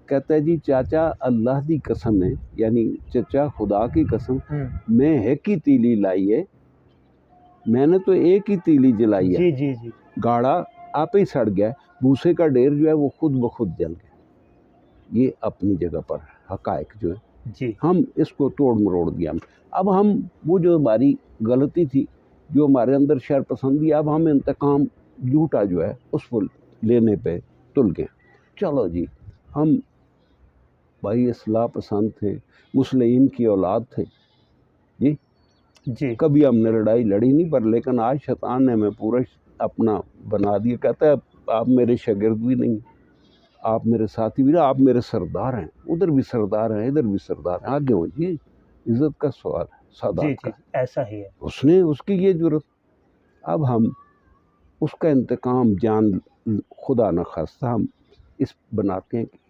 کہتا ہے جی چاچا اللہ دی قسم ہے، یعنی چچا خدا کی قسم، میں ایک ہی تیلی لائی ہے، میں نے تو ایک ہی تیلی جلائی ہے، جی جی جی گاڑا آپ ہی سڑ گیا، بھوسے کا ڈھیر جو ہے وہ خود بخود جل گیا۔ یہ اپنی جگہ پر حقائق جو ہے، جی ہم اس کو توڑ مروڑ دیا۔ اب ہم وہ جو ہماری غلطی تھی، جو ہمارے اندر شر پسندی، اب ہم انتقام جھوٹا جو ہے اس کو لینے پہ تل گئے۔ چلو جی، ہم بھائی اصلاح پسند تھے، مسلمین کی اولاد تھے جی، جی کبھی ہم نے لڑائی لڑی نہیں، پر لیکن آج شیطان نے ہمیں پورا اپنا بنا دیا۔ کہتا ہے آپ میرے شاگرد بھی نہیں، آپ میرے ساتھی بھی نہیں، آپ میرے سردار ہیں، ادھر بھی سردار ہیں ادھر بھی سردار ہیں، آگے ہو جی، عزت کا سوال ہے، جی سادات جی کا۔ ایسا ہی ہے۔ اس کی یہ جرت، اب ہم اس کا انتقام جان خدا نخواستہ ہم اس بناتے ہیں کہ